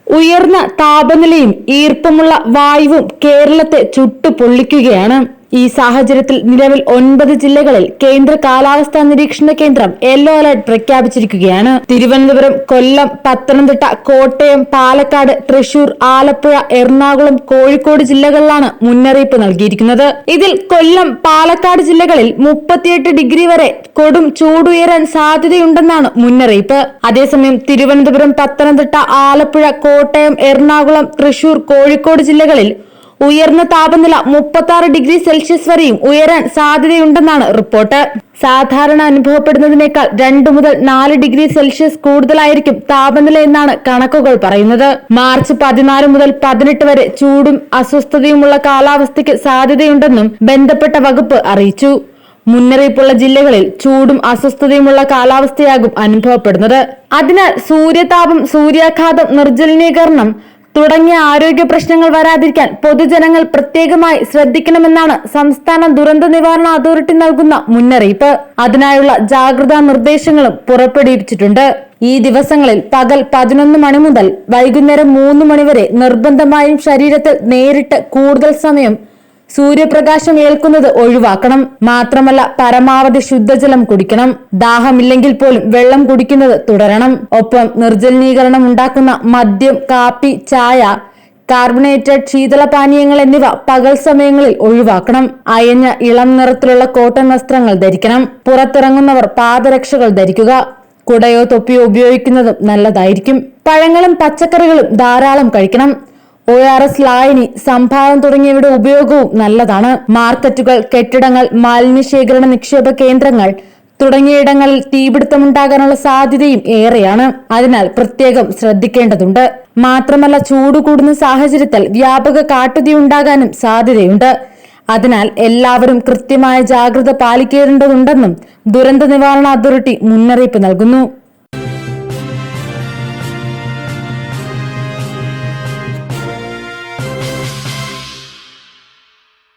ഉയർന്ന താപനിലയും ഈർപ്പമുള്ള വായുവും കേരളത്തെ ചുട്ടുപൊള്ളിക്കുകയാണ്. ഈ സാഹചര്യത്തിൽ നിലവിൽ 9 ജില്ലകളിൽ കേന്ദ്ര കാലാവസ്ഥാ നിരീക്ഷണ കേന്ദ്രം യെല്ലോ അലർട്ട് പ്രഖ്യാപിച്ചിരിക്കുകയാണ്. തിരുവനന്തപുരം, കൊല്ലം, പത്തനംതിട്ട, കോട്ടയം, പാലക്കാട്, തൃശൂർ, ആലപ്പുഴ, എറണാകുളം, കോഴിക്കോട് ജില്ലകളിലാണ് മുന്നറിയിപ്പ് നൽകിയിരിക്കുന്നത്. ഇതിൽ കൊല്ലം, പാലക്കാട് ജില്ലകളിൽ 38 ഡിഗ്രി വരെ കൊടും ചൂടുയരാൻ സാധ്യതയുണ്ടെന്നാണ് മുന്നറിയിപ്പ്. അതേസമയം തിരുവനന്തപുരം, പത്തനംതിട്ട, ആലപ്പുഴ, കോട്ടയം, എറണാകുളം, തൃശൂർ, കോഴിക്കോട് ജില്ലകളിൽ ഉയർന്ന താപനില 36 ഡിഗ്രി സെൽഷ്യസ് വരെയും ഉയരാൻ സാധ്യതയുണ്ടെന്നാണ് റിപ്പോർട്ട്. സാധാരണ അനുഭവപ്പെടുന്നതിനേക്കാൾ 2 മുതൽ 4 ഡിഗ്രി സെൽഷ്യസ് കൂടുതലായിരിക്കും താപനില എന്നാണ് കണക്കുകൾ പറയുന്നത്. മാർച്ച് 14 മുതൽ 18 വരെ ചൂടും അസ്വസ്ഥതയുമുള്ള കാലാവസ്ഥയ്ക്ക് സാധ്യതയുണ്ടെന്നും ബന്ധപ്പെട്ട വകുപ്പ് അറിയിച്ചു. മുന്നറിയിപ്പുള്ള ജില്ലകളിൽ ചൂടും അസ്വസ്ഥതയുമുള്ള കാലാവസ്ഥയാകും അനുഭവപ്പെടുന്നത്. അതിനാൽ സൂര്യതാപം, സൂര്യാഘാതം, നിർജ്ജലീകരണം തുടങ്ങിയ ആരോഗ്യ പ്രശ്നങ്ങൾ വരാതിരിക്കാൻ പൊതുജനങ്ങൾ പ്രത്യേകമായി ശ്രദ്ധിക്കണമെന്നാണ് സംസ്ഥാന ദുരന്ത നിവാരണ അതോറിറ്റി നൽകുന്ന മുന്നറിയിപ്പ്. അതിനായുള്ള ജാഗ്രതാ നിർദ്ദേശങ്ങളും പുറപ്പെടുവിച്ചിട്ടുണ്ട്. ഈ ദിവസങ്ങളിൽ പകൽ 11 മണി മുതൽ വൈകുന്നേരം 3 മണി വരെ നിർബന്ധമായും ശരീരത്തിൽ നേരിട്ട് കൂടുതൽ സമയം സൂര്യപ്രകാശം ഏൽക്കുന്നത് ഒഴിവാക്കണം. മാത്രമല്ല, പരമാവധി ശുദ്ധജലം കുടിക്കണം. ദാഹമില്ലെങ്കിൽ പോലും വെള്ളം കുടിക്കുന്നത് തുടരണം. ഒപ്പം നിർജ്ജലീകരണം ഉണ്ടാക്കുന്ന മദ്യം, കാപ്പി, ചായ, കാർബണേറ്റഡ് ശീതളപാനീയങ്ങൾ എന്നിവ പകൽ സമയങ്ങളിൽ ഒഴിവാക്കണം. അയഞ്ഞ ഇളം നിറത്തിലുള്ള കോട്ടൺ വസ്ത്രങ്ങൾ ധരിക്കണം. പുറത്തിറങ്ങുന്നവർ പാദരക്ഷകൾ ധരിക്കുക. കുടയോ തൊപ്പിയോ ഉപയോഗിക്കുന്നതും നല്ലതായിരിക്കും. പഴങ്ങളും പച്ചക്കറികളും ധാരാളം കഴിക്കണം. ORS, ലായനി, സംഭാരം തുടങ്ങിയവയുടെ ഉപയോഗവും നല്ലതാണ്. മാർക്കറ്റുകൾ, കെട്ടിടങ്ങൾ, മാലിന്യശേഖരണ നിക്ഷേപ കേന്ദ്രങ്ങൾ തുടങ്ങിയയിടങ്ങളിൽ തീപിടുത്തമുണ്ടാകാനുള്ള സാധ്യതയും ഏറെയാണ്. അതിനാൽ പ്രത്യേകം ശ്രദ്ധിക്കേണ്ടതുണ്ട്. മാത്രമല്ല, ചൂട് കൂടുന്ന സാഹചര്യത്തിൽ വ്യാപക കാട്ടുതീ ഉണ്ടാകാനും സാധ്യതയുണ്ട്. അതിനാൽ എല്ലാവരും കൃത്യമായ ജാഗ്രത പാലിക്കേണ്ടതുണ്ടെന്നും ദുരന്ത നിവാരണ അതോറിറ്റി മുന്നറിയിപ്പ് നൽകുന്നു.